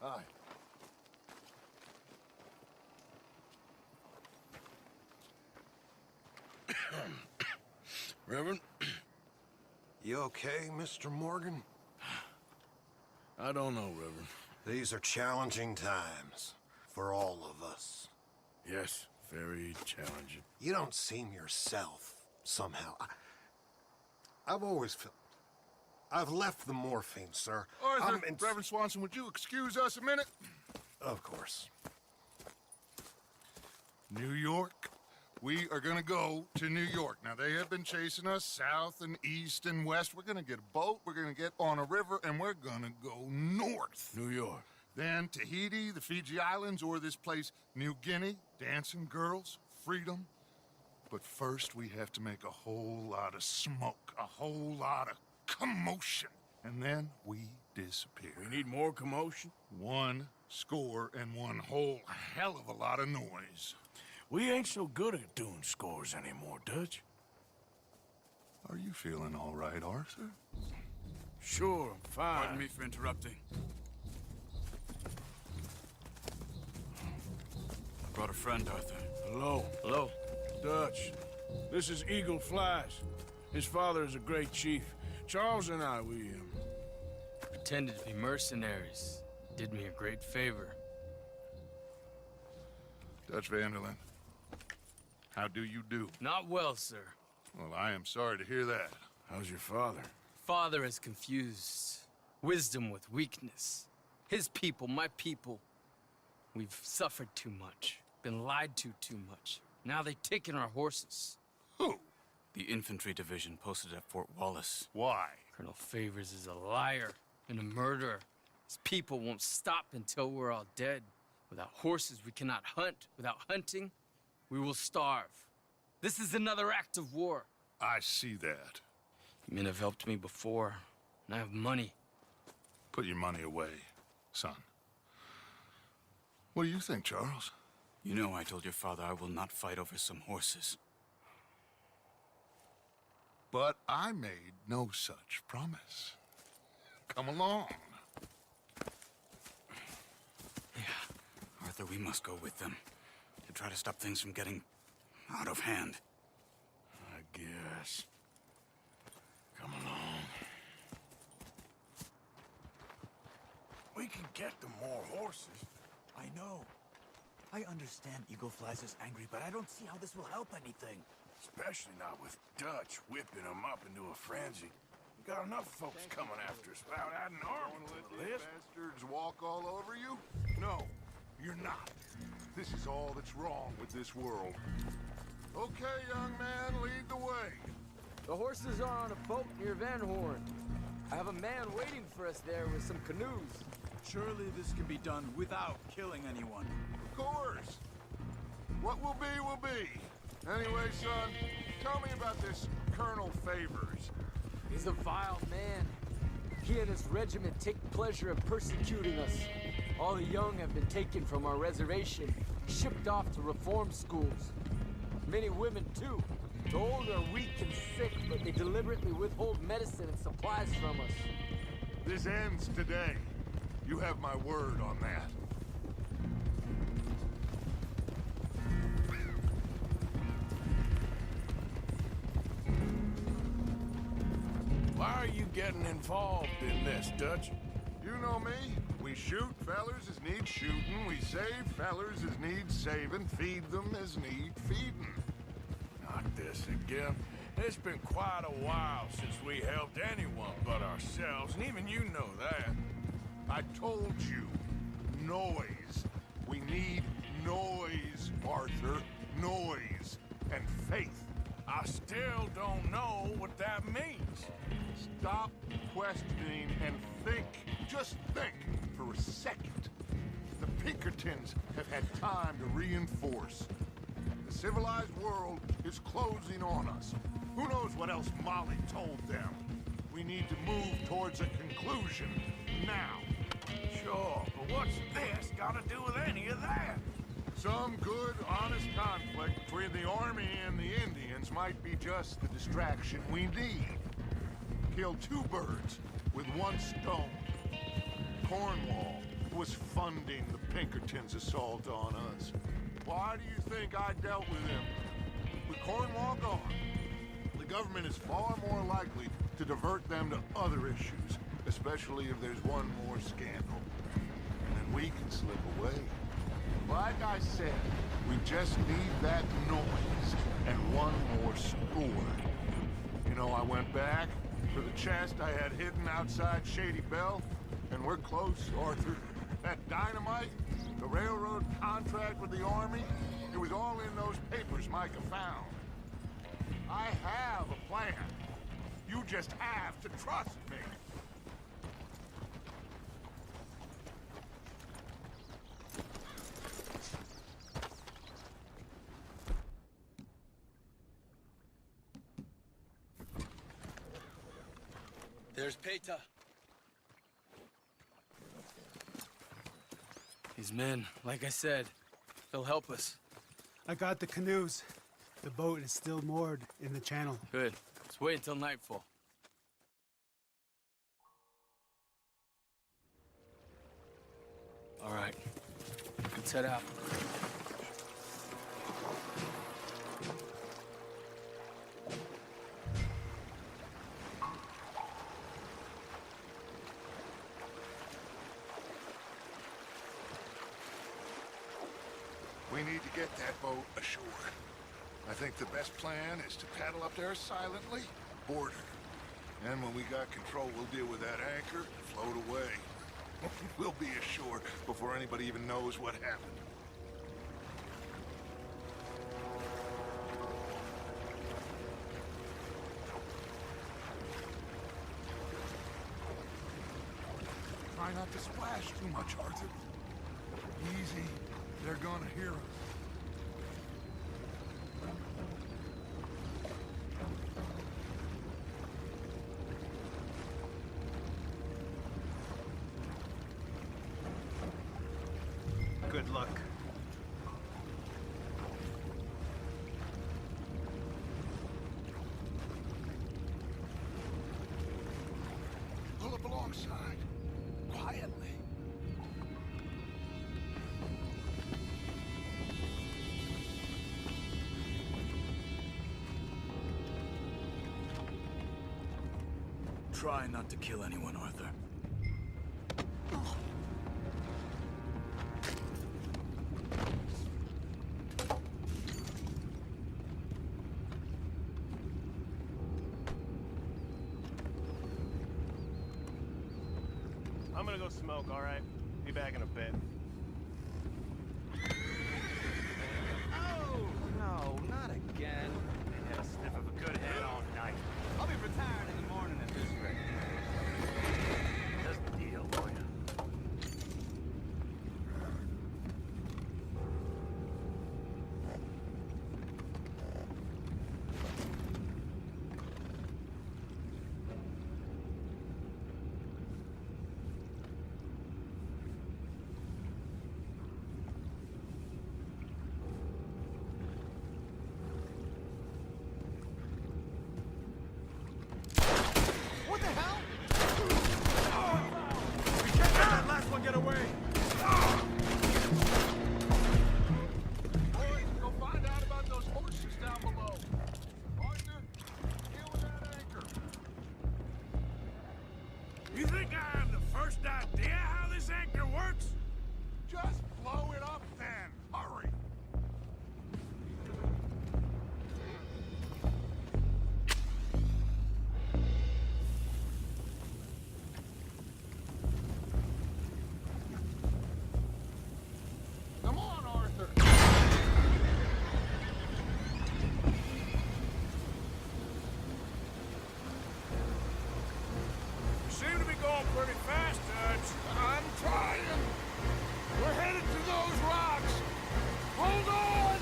Hi. Reverend? You okay, Mr. Morgan? I don't know, Reverend. These are challenging times for all of us. Yes, very challenging. You don't seem yourself, somehow. I've always felt... I've left the morphine, sir. Arthur, Reverend Swanson, would you excuse us a minute? Of course. New York. We are gonna go to New York. Now, they have been chasing us south and east and west. We're gonna get a boat, we're gonna get on a river, and we're gonna go north. New York. Then Tahiti, the Fiji Islands, or this place, New Guinea, dancing girls, freedom. But first, we have to make a whole lot of smoke, a whole lot of commotion. And then we disappear. We need more commotion? 1 score and 1 whole hell of a lot of noise. We ain't so good at doing scores anymore, Dutch. Are you feeling all right, Arthur? Sure, I'm fine. Pardon me for interrupting. I brought a friend, Arthur. Hello. Hello. Dutch. This is Eagle Flies. His father is a great chief. Charles and I, we Pretended to be mercenaries. Did me a great favor. Dutch Vanderlyn, how do you do? Not well, sir. Well, I am sorry to hear that. How's your father? Father has confused wisdom with weakness. His people, my people. We've suffered too much. Been lied to too much. Now they've taken our horses. Who? The infantry division posted at Fort Wallace. Why? Colonel Favors is a liar and a murderer. His people won't stop until we're all dead. Without horses, we cannot hunt. Without hunting, we will starve. This is another act of war. I see that. You men have helped me before, and I have money. Put your money away, son. What do you think, Charles? You know I told your father I will not fight over some horses. But I made no such promise. Come along. Yeah, Arthur, we must go with them to try to stop things from getting out of hand. I guess. Come along. We can get them more horses. I know. I understand Eagle Flies is angry, but I don't see how this will help anything. Especially not with Dutch whipping them up into a frenzy. We got enough folks coming after us without adding army to the list. Bastards walk all over you? No, you're not. This is all that's wrong with this world. Okay, young man, lead the way. The horses are on a boat near Van Horn. I have a man waiting for us there with some canoes. Surely this can be done without killing anyone. Of course. What will be. Anyway, son, tell me about this Colonel Favors. He's a vile man. He and his regiment take pleasure in persecuting us. All the young have been taken from our reservation, shipped off to reform schools. Many women, too. The old are weak and sick, but they deliberately withhold medicine and supplies from us. This ends today. You have my word on that. Why are you getting involved in this, Dutch? You know me. We shoot fellers as need shooting. We save fellers as need saving. Feed them as need feeding. Not this again. It's been quite a while since we helped anyone but ourselves, and even you know that. I told you. Noise. We need noise, Arthur. Noise. And faith. I still don't know what that means. Stop questioning and think. Just think for a second. The Pinkertons have had time to reinforce. The civilized world is closing on us. Who knows what else Molly told them? We need to move towards a conclusion now. Sure, but what's this got to do with any of that? Some good, honest conflict between the army and the Indians might be just the distraction we need. Kill 2 birds with 1 stone. Cornwall, was funding the Pinkertons' assault on us. Why do you think I dealt with him? With Cornwall gone, the government is far more likely to divert them to other issues, especially if there's one more scandal. And then we can slip away. Like I said, we just need that noise and one more score. You know, I went back for the chest I had hidden outside Shady Belle, and we're close, Arthur. That dynamite, the railroad contract with the Army, it was all in those papers Micah found. I have a plan. You just have to trust me. There's Peta. These men, like I said, they'll help us. I got the canoes. The boat is still moored in the channel. Good. Let's wait until nightfall. All right. Let's head out. We need to get that boat ashore. I think the best plan is to paddle up there silently, board her. And when we got control, we'll deal with that anchor and float away. We'll be ashore before anybody even knows what happened. Try not to splash too much, Arthur. Easy. They're gonna hear us. Good luck. Pull up alongside. Quietly. Try not to kill anyone, Arthur. I'm gonna go smoke, all right? Be back in a bit. Oh, no, not again. Ain't had a sniff of a good head all night. I'll be retired in the morning at this rate. That's the deal, boy. What the hell? We can't let that last one get away! Boys, go find out about those horses down below. Arthur, deal with that anchor. You think I have the first idea how this anchor works? Just blow it up then. Hurry. Come on, Arthur. You seem to be going pretty fast, Dutch. I'm trying. We're headed to those rocks. Hold on.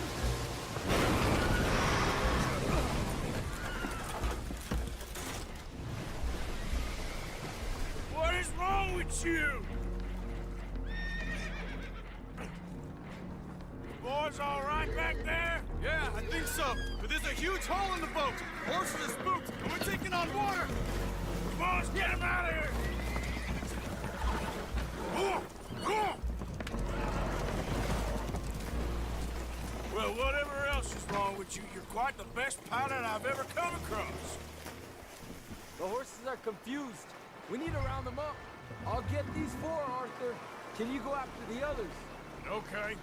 What is wrong with you? Boys all right back there? Yeah, I think so. But there's a huge hole in the boat. Horses are spooked, and we're taking on water. Boys, get him out of here! Go on! Go on! Dutch, you're quite the best pilot I've ever come across. The horses are confused. We need to round them up. I'll get these four, Arthur. Can you go after the others? Okay.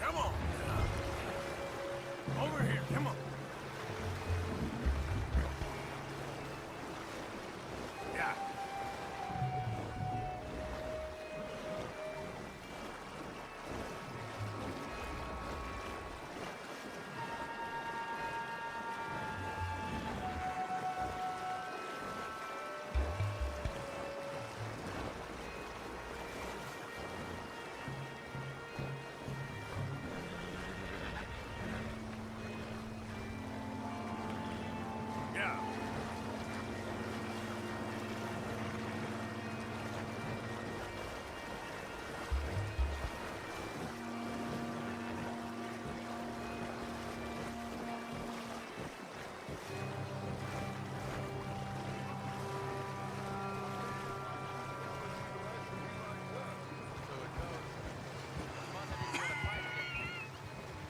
Come on. Over here, come on. Yeah. Yeah.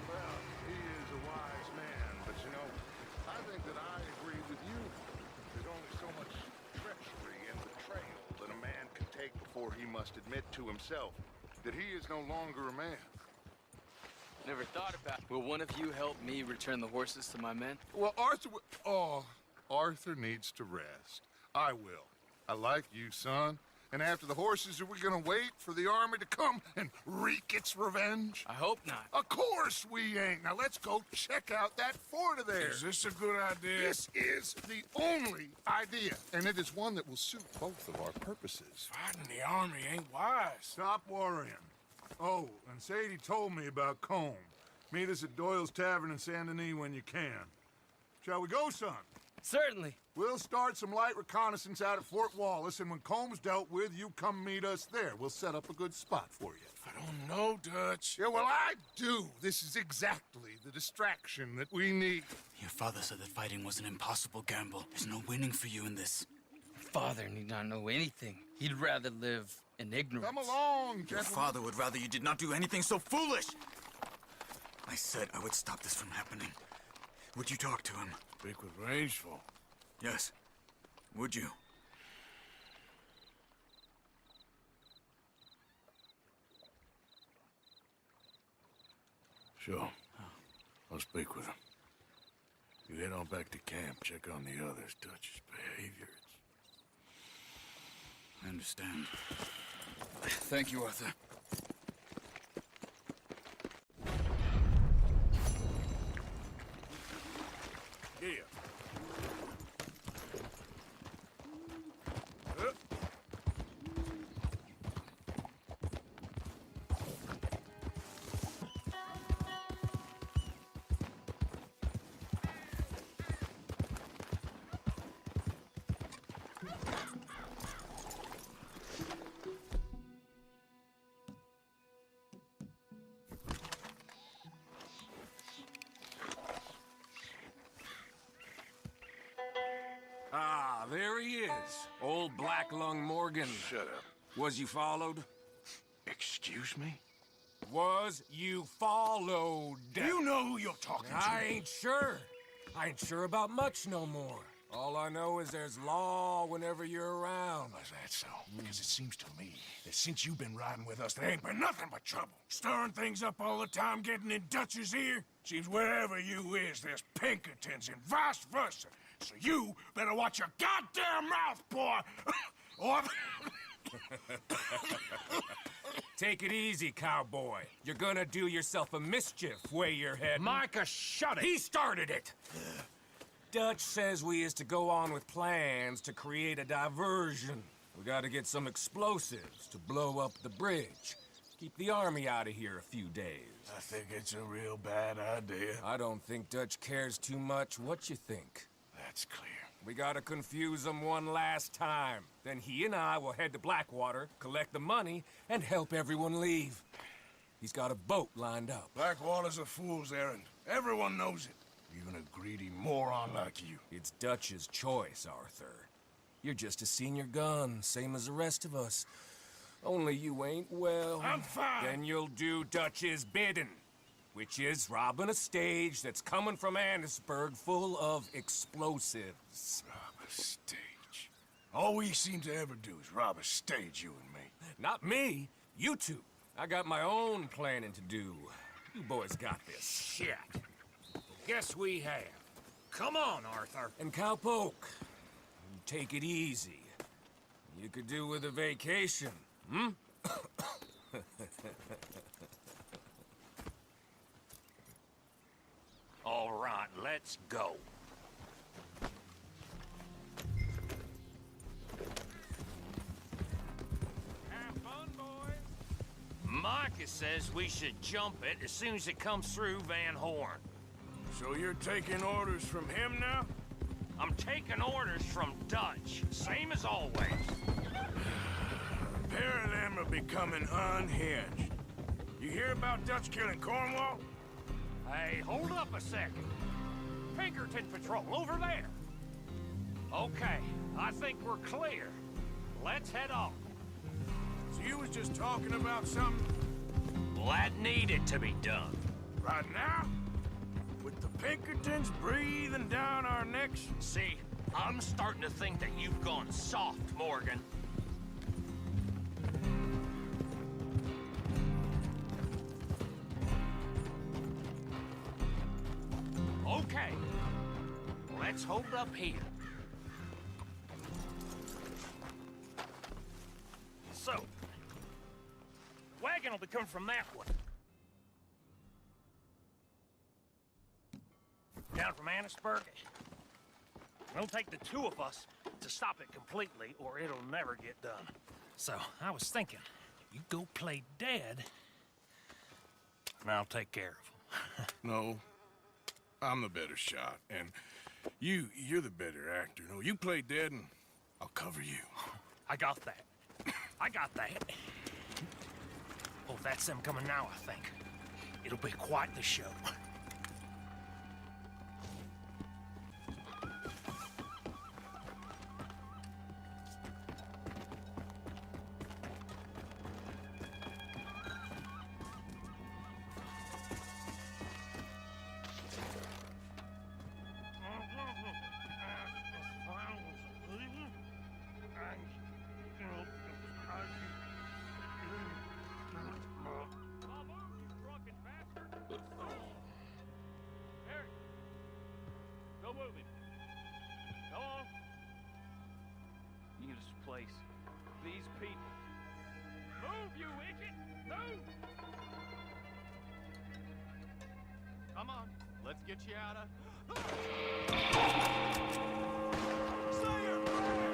Well, he is a wise man, but you know, I think that I agree with you. There's only so much treachery and betrayal that a man can take before he must admit to himself that he is no longer a man. Never thought about it. Will one of you help me return the horses to my men? Well, Arthur needs to rest. I will. I like you, son. And after the horses, are we gonna wait for the army to come and wreak its revenge? I hope not. Of course we ain't. Now let's go check out that fort of theirs. Is this a good idea? This is the only idea, and it is one that will suit both of our purposes. Fighting the army ain't wise. Stop worrying. Oh, and Sadie told me about Combe. Meet us at Doyle's Tavern in Saint Denis when you can. Shall we go, son? Certainly. We'll start some light reconnaissance out at Fort Wallace, and when Combs dealt with, you come meet us there. We'll set up a good spot for you. I don't know, Dutch. Yeah, well, I do. This is exactly the distraction that we need. Your father said that fighting was an impossible gamble. There's no winning for you in this. Father need not know anything. He'd rather live in ignorance. Come along, Your gentlemen. father would rather you did not do anything so foolish. I said I would stop this from happening. Would you talk to him? Speak with Rangeful. Yes. Would you? Sure. I'll speak with him. You head on back to camp, check on the others. Dutch's behavior. I understand. Thank you, Arthur. Yeah. Ah, there he is. Old Black Lung Morgan. Shut up. Was you followed? Excuse me? Was you followed? You know who you're talking to. I ain't sure. I ain't sure about much no more. All I know is there's law whenever you're around. Is that so? Because it seems to me that since you've been riding with us, there ain't been nothing but trouble. Stirring things up all the time, getting in Dutch's ear. Seems wherever you is, there's Pinkertons and vice versa. So you better watch your goddamn mouth, boy! Or... Take it easy, cowboy. You're gonna do yourself a mischief where you're heading. Micah, shut it! He started it! Dutch says we is to go on with plans to create a diversion. We gotta get some explosives to blow up the bridge. Keep the army out of here a few days. I think it's a real bad idea. I don't think Dutch cares too much what you think. That's clear. We gotta confuse him one last time. Then he and I will head to Blackwater, collect the money, and help everyone leave. He's got a boat lined up. Blackwater's a fool's errand. Everyone knows it. Even a greedy moron like you. It's Dutch's choice, Arthur. You're just a senior gun, same as the rest of us. Only you ain't well. I'm fine. Then you'll do Dutch's bidding, which is robbing a stage that's coming from Annisburg full of explosives. Rob a stage. All we seem to ever do is rob a stage, you and me. Not me, you two. I got my own planning to do. You boys got this. Shit. Guess we have. Come on, Arthur. And Cowpoke, take it easy. You could do with a vacation, hmm? All right, let's go. Have fun, boys. Micah says we should jump it as soon as it comes through Van Horn. So you're taking orders from him now? I'm taking orders from Dutch, same as always. A pair of them are becoming unhinged. You hear about Dutch killing Cornwall? Hey, hold up a second. Pinkerton Patrol, over there. Okay, I think we're clear. Let's head off. So you was just talking about something? Well, that needed to be done. Right now? With the Pinkertons breathing down our necks? See, I'm starting to think that you've gone soft, Morgan. Okay, let's hold up here. So, wagon will be coming from that one. Down from Annisburg. It'll take the two of us to stop it completely, or it'll never get done. So, I was thinking, you go play dead, and I'll take care of him. No, I'm the better shot, and you're the better actor. No, you play dead, and I'll cover you. I got that. I got that. Oh, that's them coming now, I think. It'll be quite the show. Go moving. Go on. This place. These people. Move, you idiot! Move! Come on, let's get you out of... Say your prayer!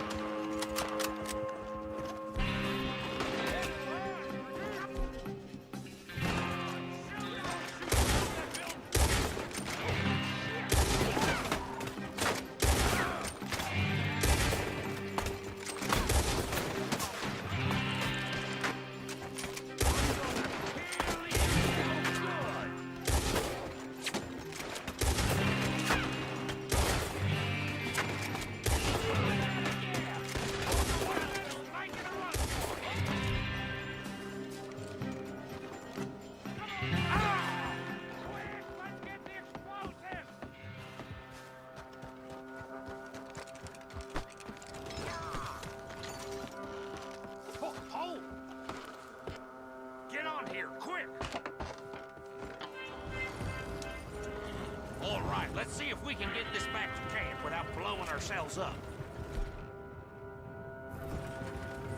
All right, let's see if we can get this back to camp without blowing ourselves up.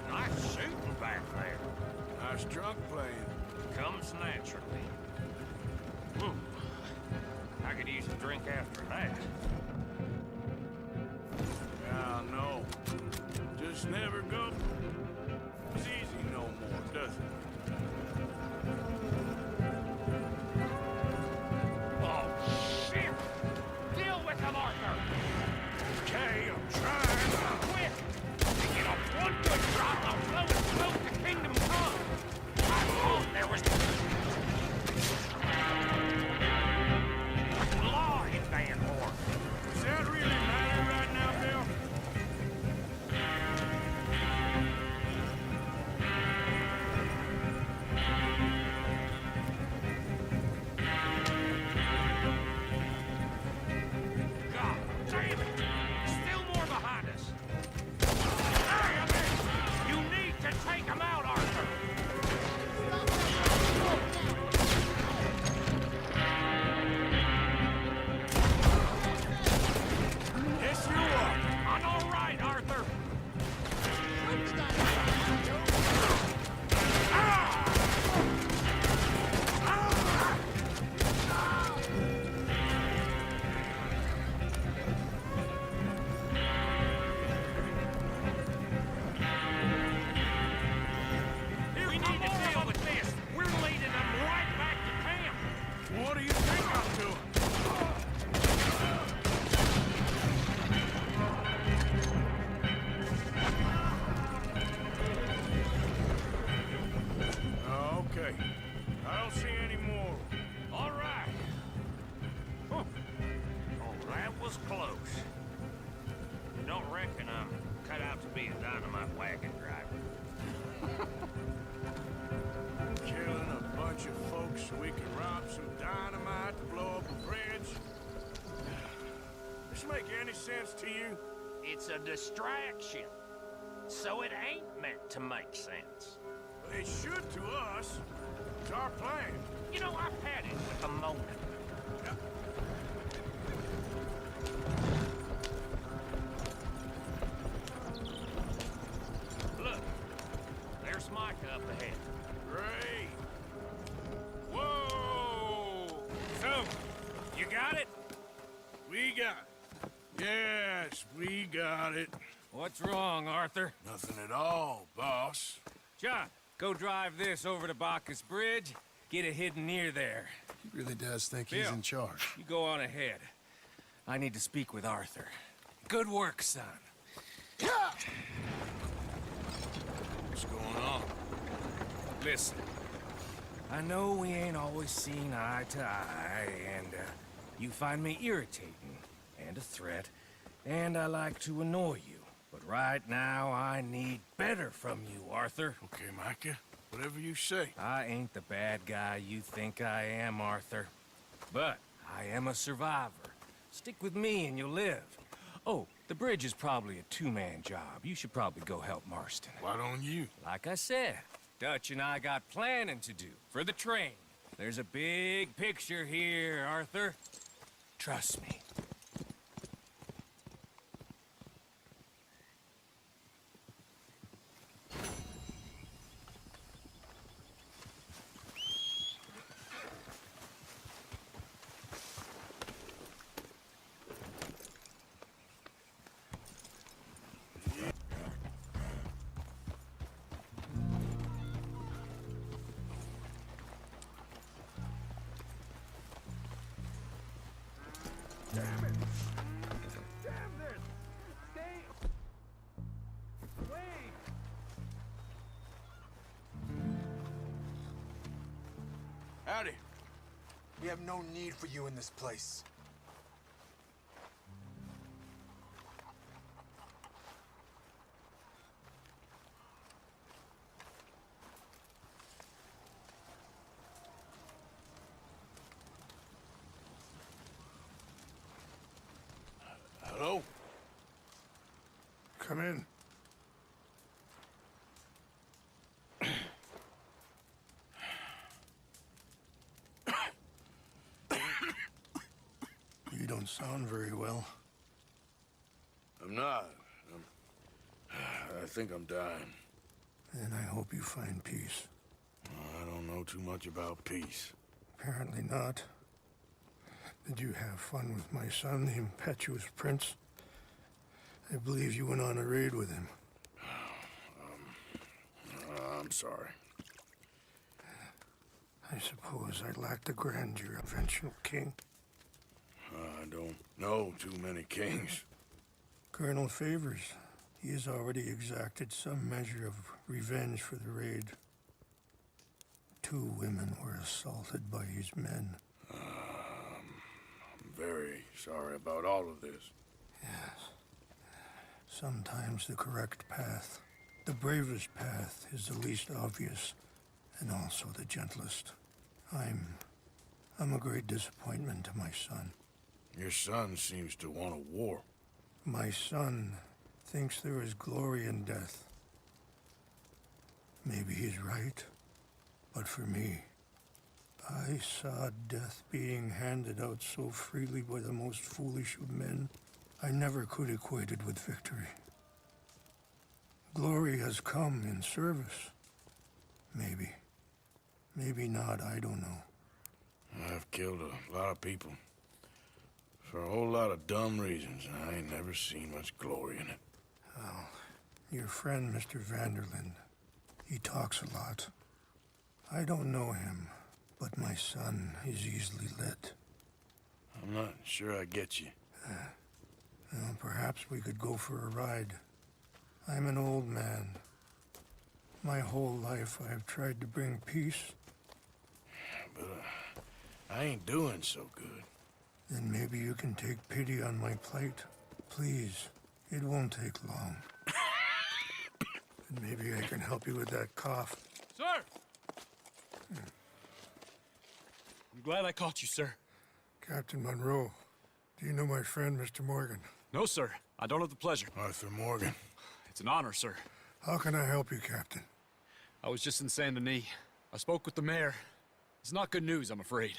Nice shooting back there. Nice drunk playing. Comes naturally. I could use a drink after that. Yeah, I know. Just never go easy no more, does it? Oh, shit! Deal with him, Arthur! Okay, I'm trying. Quick! To get off one good drop, I'll blow and smoke the kingdom come! I thought there was... close. Don't reckon I'm cut out to be a dynamite wagon driver. Killing a bunch of folks so we can rob some dynamite to blow up a bridge. This make any sense to you? It's a distraction. So it ain't meant to make sense. It should to us. It's our plan. You know, I've had it with a moment. Look, there's Micah up ahead. Great. Whoa! So, you got it? We got it. Yes, we got it. What's wrong, Arthur? Nothing at all, boss. John, go drive this over to Bacchus Bridge. Get it hidden near there. He really does think Bill, he's in charge. You go on ahead. I need to speak with Arthur. Good work, son. What's going on? Listen, I know we ain't always seen eye to eye, and you find me irritating and a threat, and I like to annoy you. But right now, I need better from you, Arthur. Okay, Micah. Whatever you say. I ain't the bad guy you think I am, Arthur. But I am a survivor. Stick with me and you'll live. Oh, the bridge is probably a two-man job. You should probably go help Marston. Why don't you? Like I said, Dutch and I got planning to do for the train. There's a big picture here, Arthur. Trust me. Howdy. We have no need for you in this place. Hello? Come in. You don't sound very well. I'm not. I think I'm dying. And I hope you find peace. I don't know too much about peace. Apparently not. Did you have fun with my son, the impetuous prince? I believe you went on a raid with him. I'm sorry. I suppose I lacked the grandeur of eventual king. I don't know too many kings. Colonel Favors, he has already exacted some measure of revenge for the raid. 2 women were assaulted by his men. I'm very sorry about all of this. Yes. Sometimes the correct path, the bravest path, is the least obvious, and also the gentlest. I'm a great disappointment to my son. Your son seems to want a war. My son thinks there is glory in death. Maybe he's right, but for me, I saw death being handed out so freely by the most foolish of men, I never could equate it with victory. Glory has come in service. Maybe. Maybe not, I don't know. I've killed a lot of people. For a whole lot of dumb reasons, and I ain't never seen much glory in it. Well, your friend, Mr. Vanderlyn, he talks a lot. I don't know him, but my son is easily led. I'm not sure I get you. Well, perhaps we could go for a ride. I'm an old man. My whole life I have tried to bring peace. But I ain't doing so good. Then maybe you can take pity on my plight. Please, it won't take long. And maybe I can help you with that cough. Sir! I'm glad I caught you, sir. Captain Monroe, do you know my friend, Mr. Morgan? No, sir. I don't have the pleasure. Arthur Morgan. It's an honor, sir. How can I help you, Captain? I was just in Saint Denis. I spoke with the mayor. It's not good news, I'm afraid.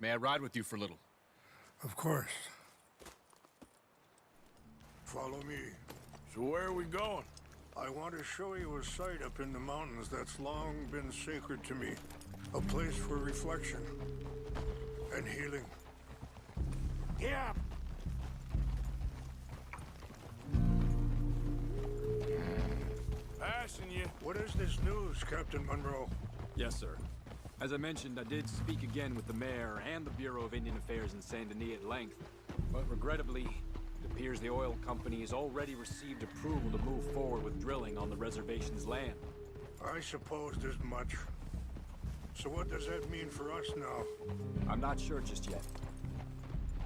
May I ride with you for a little? Of course. Follow me. So where are we going? I want to show you a site up in the mountains that's long been sacred to me. A place for reflection and healing. Yeah. Passing you. What is this news, Captain Monroe? Yes, sir. As I mentioned, I did speak again with the mayor and the Bureau of Indian Affairs in Saint Denis at length. But regrettably, it appears the oil company has already received approval to move forward with drilling on the reservation's land. I supposed as much. So what does that mean for us now? I'm not sure just yet.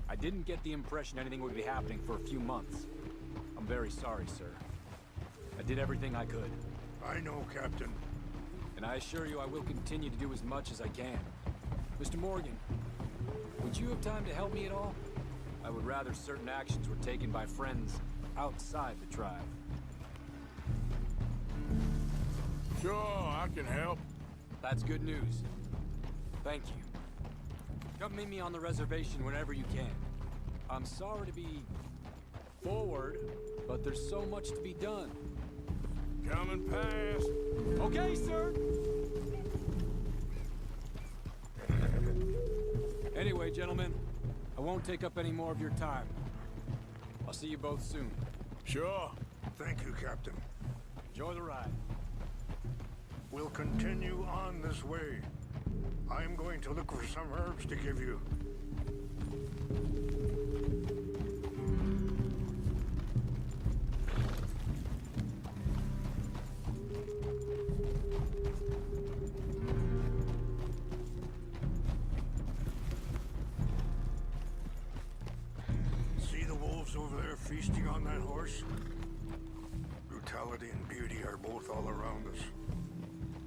I didn't get the impression anything would be happening for a few months. I'm very sorry, sir. I did everything I could. I know, Captain. And I assure you I will continue to do as much as I can. Mr. Morgan, would you have time to help me at all? I would rather certain actions were taken by friends outside the tribe. Sure, I can help. That's good news. Thank you. Come meet me on the reservation whenever you can. I'm sorry to be forward, but there's so much to be done. Coming past. Okay, sir! Anyway, gentlemen, I won't take up any more of your time. I'll see you both soon. Sure. Thank you, Captain. Enjoy the ride. We'll continue on this way. I'm going to look for some herbs to give you. See the wolves over there feasting on that horse? Brutality and beauty are both all around us.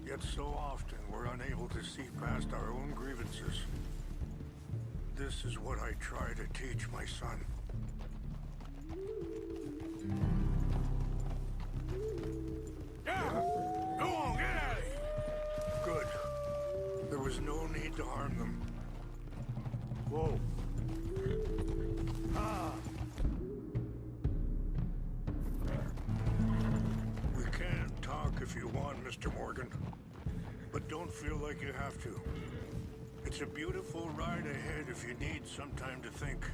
Yet so often we're unable to see past our own grievances. This is what I try to teach my son. Yeah. Go on, get out of here. Good. There was no need to harm them. Whoa. Ah. We can talk if you want, Mr. Morgan. But don't feel like you have to. It's a beautiful ride ahead if you need some time to think.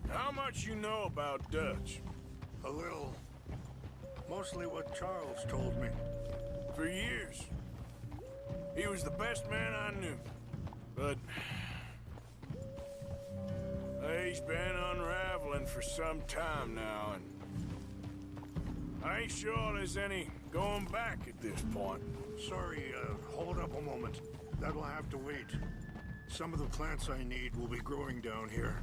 How much you know about Dutch? A little. Mostly what Charles told me. For years. He was the best man I knew. But he's been unraveling for some time now, and I ain't sure there's any going back at this point. Sorry, hold up a moment. That'll have to wait. Some of the plants I need will be growing down here.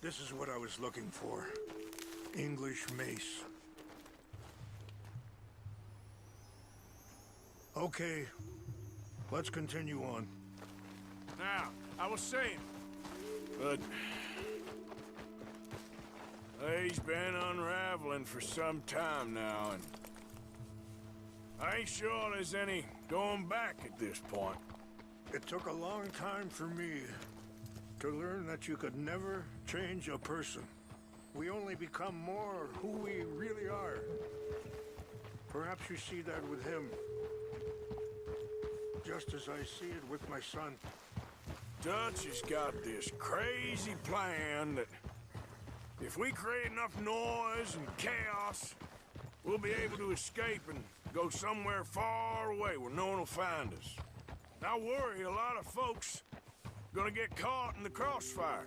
This is what I was looking for. English mace. Okay, let's continue on. Now, I was saying, but he's been unraveling for some time now, and I ain't sure there's any going back at this point. It took a long time for me to learn that you could never change a person. We only become more who we really are. Perhaps you see that with him. just as I see it with my son. Dutch has got this crazy plan that if we create enough noise and chaos, we'll be able to escape and go somewhere far away where no one will find us. I worry a lot of folks gonna get caught in the crossfire,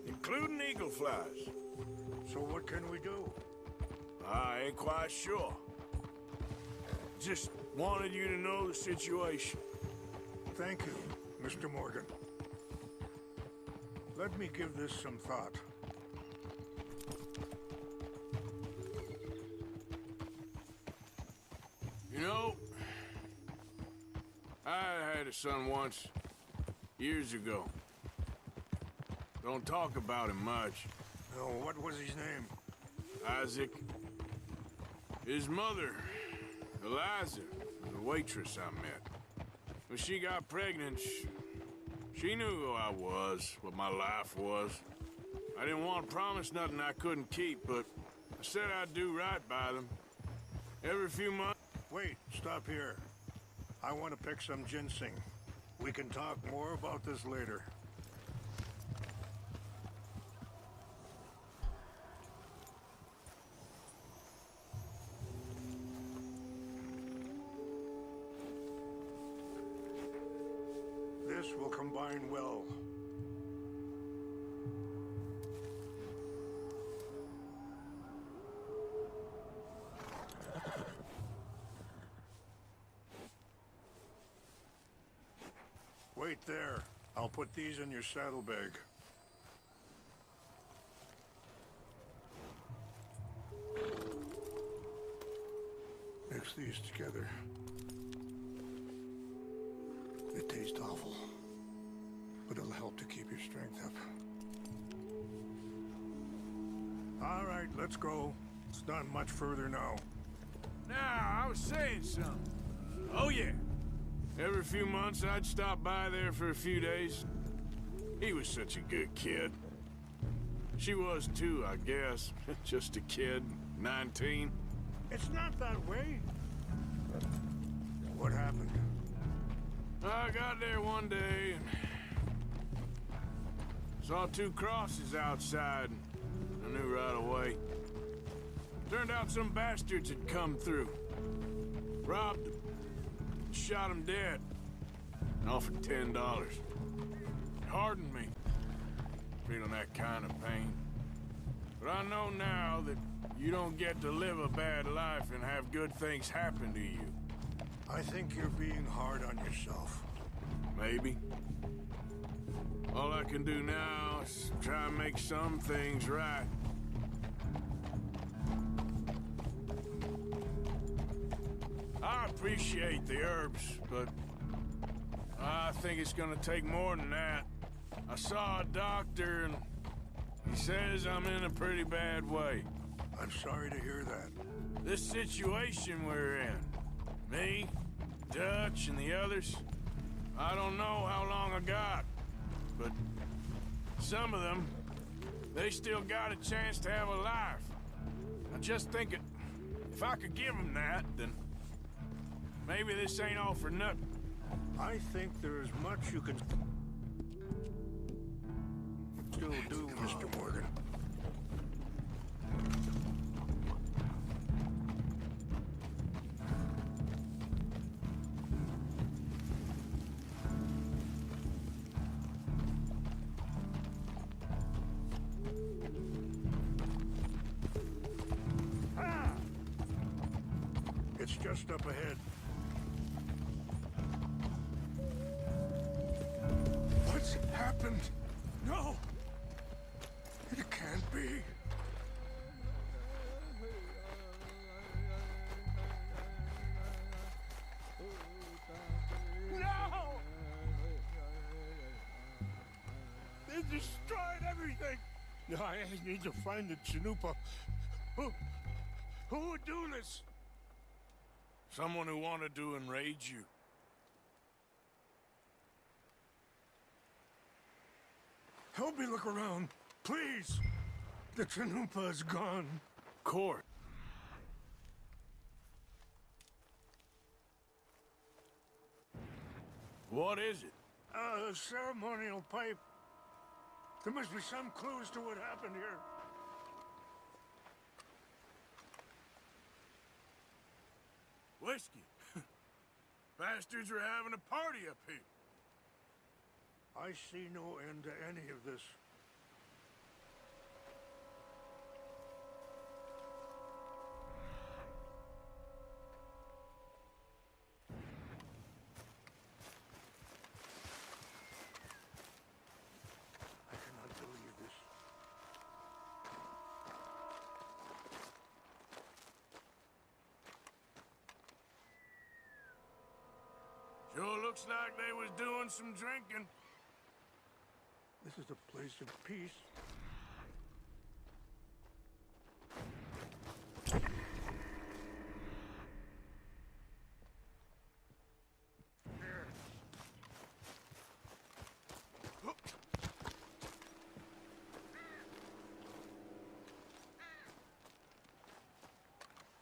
including eagle flies. So what can we do? I ain't quite sure. Just wanted you to know the situation. Thank you, Mr. Morgan. Let me give this some thought. You know, I had a son once, years ago. Don't talk about him much. Oh, what was his name? Isaac. His mother, Eliza, the waitress I met. When she got pregnant, she knew who I was, what my life was. I didn't want to promise nothing I couldn't keep, but I said I'd do right by them. Every few months... Wait, stop here. I want to pick some ginseng. We can talk more about this later. This will combine well. Wait there. I'll put these in your saddlebag. Mix these together. They taste awful, but it'll help to keep your strength up. All right, let's go. It's not much further now. Now, I was saying something. Oh, yeah. Every few months, I'd stop by there for a few days. He was such a good kid. She was too, I guess. Just a kid, 19. It's not that way. What happened? I got there one day and saw two crosses outside, and I knew right away. Turned out some bastards had come through. Robbed them. Shot him dead. And offered $10. It hardened me. Feeling that kind of pain. But I know now that you don't get to live a bad life and have good things happen to you. I think you're being hard on yourself. Maybe. All I can do now is try and make some things right. I appreciate the herbs, but I think it's gonna take more than that. I saw a doctor and he says I'm in a pretty bad way. I'm sorry to hear that. This situation we're in, me, Dutch, and the others, I don't know how long I got, but some of them, they still got a chance to have a life. I just think if I could give them that, then maybe this ain't all for nothing. I think there is much you can still do, Mr. Morgan. It's just up ahead. What's happened? No! It can't be. No! They destroyed everything! I need to find the Chanupa. Who would do this? Someone who wanted to enrage you. Help me look around, please. The Chanupa is gone. Court. What is it? A ceremonial pipe. There must be some clues to what happened here. Whiskey. Bastards are having a party up here. I see no end to any of this. I cannot believe this. Sure looks like they was doing some drinking. This is a place of peace.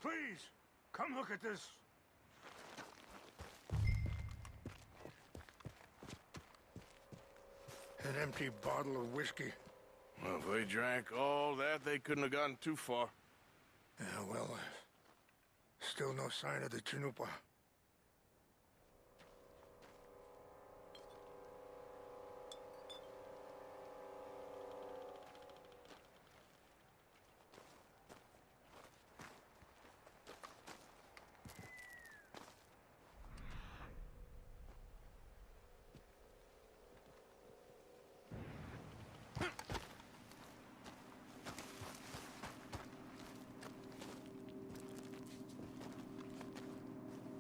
Please, come look at this. An empty bottle of whiskey. Well, if they drank all that, they couldn't have gotten too far. Yeah, well, still no sign of the Chanupa.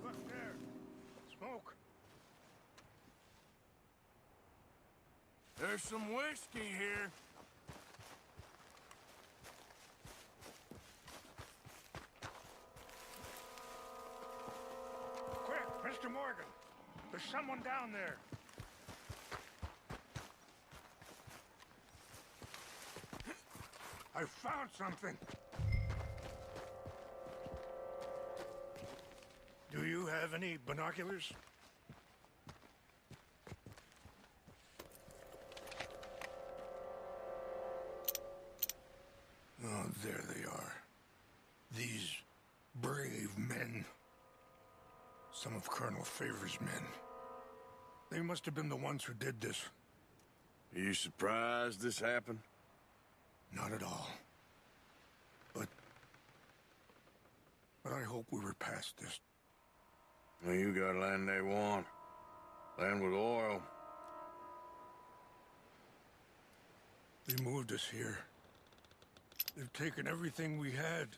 Look there. Smoke. There's some whiskey here. Quick, Mr. Morgan. There's someone down there. I found something. Do you have any binoculars? Oh, there they are. These brave men. Some of Colonel Favor's men. They must have been the ones who did this. Are you surprised this happened? Not at all. But I hope we were past this. Well, you got land they want. Land with oil. They moved us here. They've taken everything we had.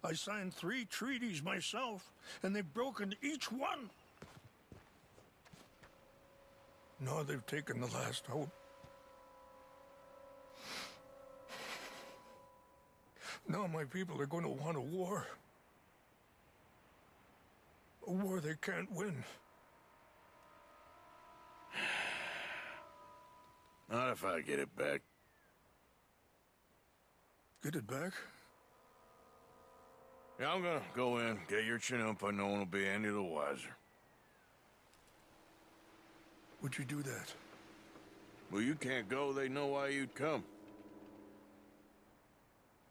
I signed 3 treaties myself, and they've broken each one. Now they've taken the last hope. Now my people are going to want a war. A war they can't win. Not if I get it back. Get it back? Yeah, I'm gonna go in, get your Chanupa, no one will be any the wiser. Would you do that? Well, you can't go, they know why you'd come.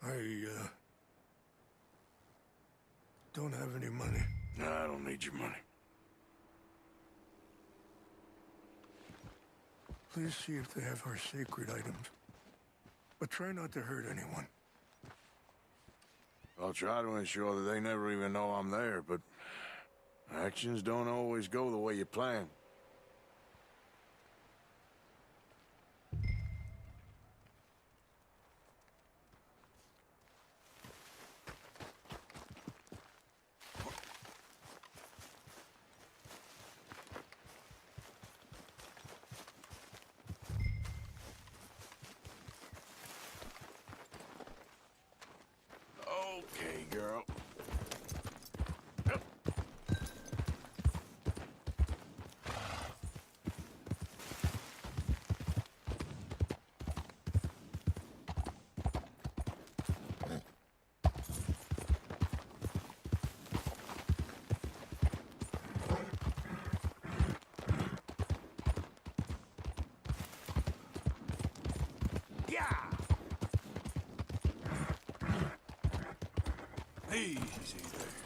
I don't have any money. No, I don't need your money. Please see if they have our sacred items. But try not to hurt anyone. I'll try to ensure that they never even know I'm there, but actions don't always go the way you plan. Okay, girl. Easy there.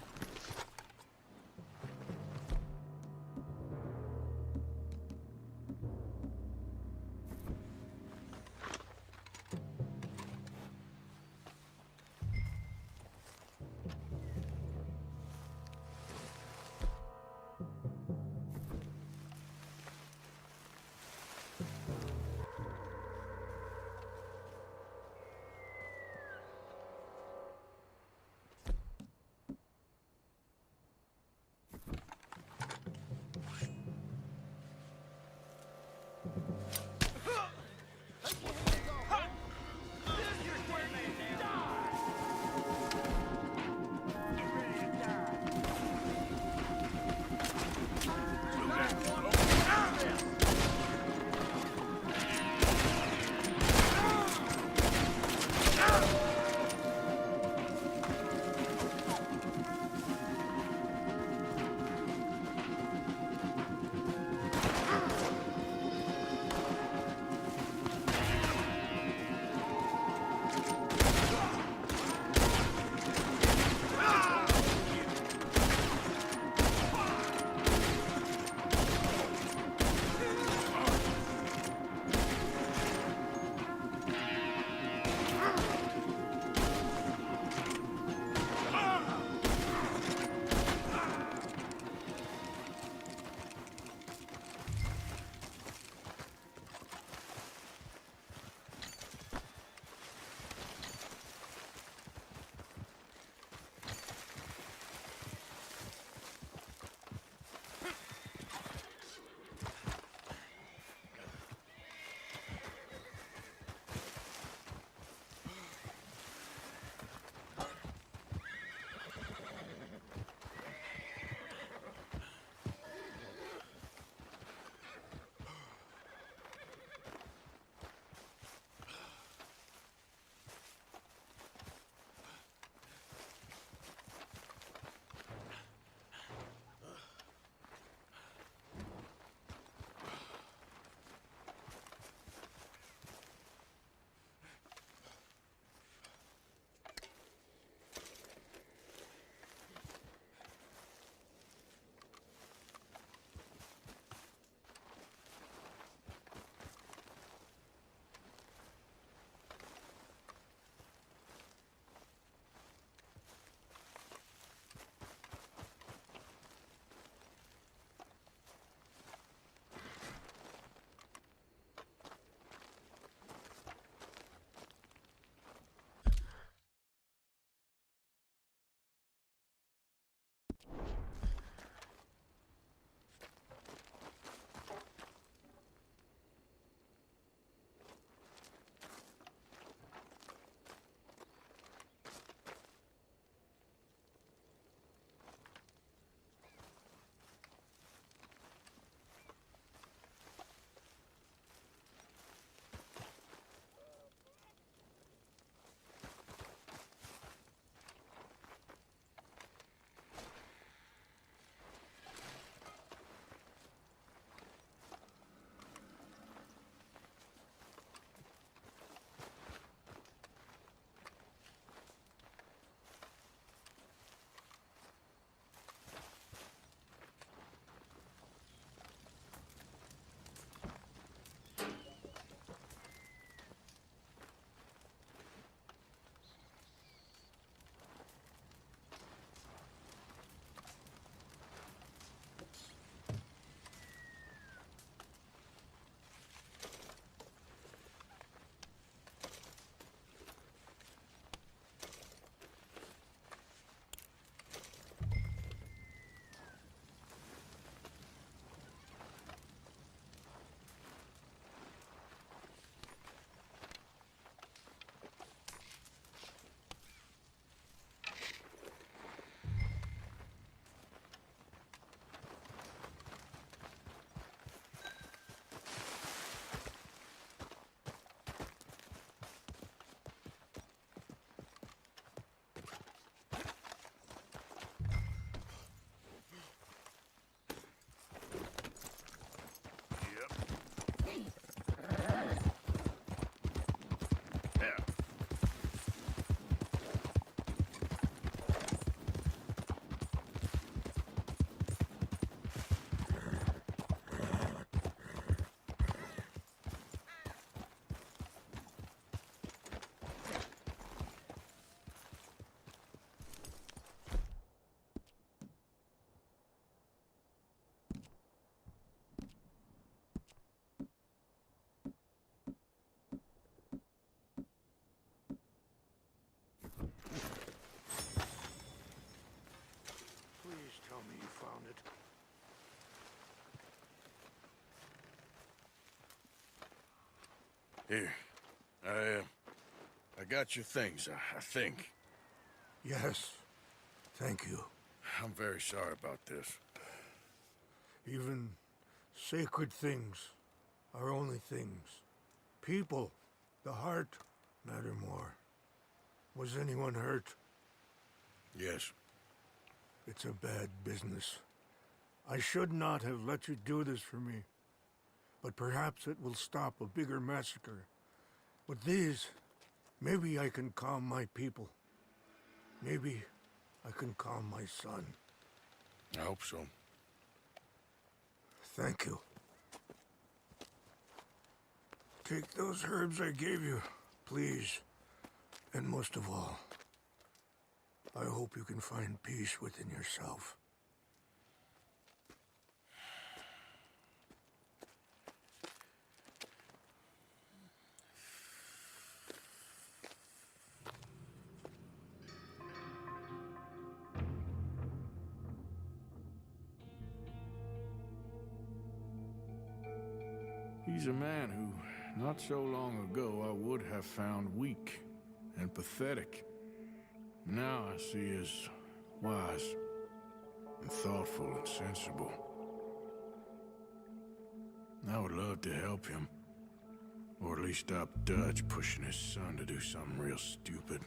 Here. I got your things, I think. Yes, thank you. I'm very sorry about this. Even sacred things are only things. People, the heart, matter more. Was anyone hurt? Yes. It's a bad business. I should not have let you do this for me. But perhaps it will stop a bigger massacre. With these, maybe I can calm my people. Maybe I can calm my son. I hope so. Thank you. Take those herbs I gave you, please. And most of all, I hope you can find peace within yourself. He's a man who, not so long ago, I would have found weak and pathetic. Now I see as wise and thoughtful and sensible. I would love to help him. Or at least stop Dutch pushing his son to do something real stupid.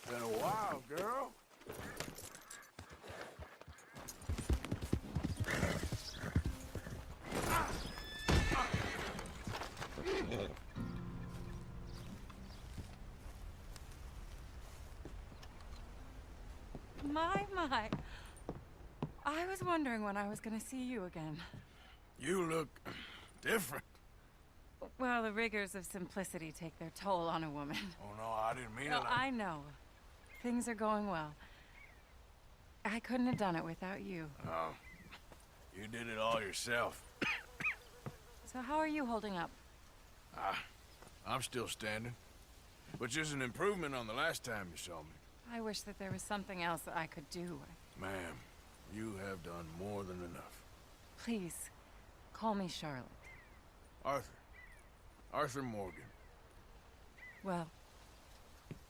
Been a while, girl. My. I was wondering when I was gonna see you again. You look different. Well, the rigors of simplicity take their toll on a woman. Oh, no, I didn't mean No, it. I know. Things are going well. I couldn't have done it without you. Oh, you did it all yourself. So how are you holding up? I'm still standing. Which is an improvement on the last time you saw me. I wish that there was something else that I could do. Ma'am, you have done more than enough. Please, call me Charlotte. Arthur Morgan. Well,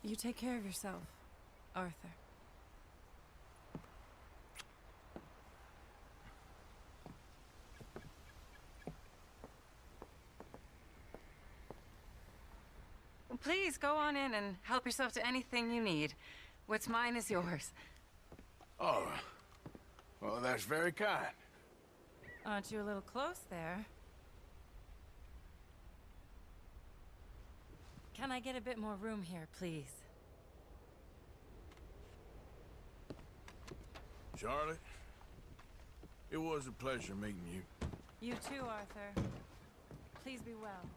you take care of yourself, Arthur. Please, go on in and help yourself to anything you need. What's mine is yours. Oh, well, that's very kind. Aren't you a little close there? Can I get a bit more room here, please? Charlotte, it was a pleasure meeting you. You too, Arthur. Please be well.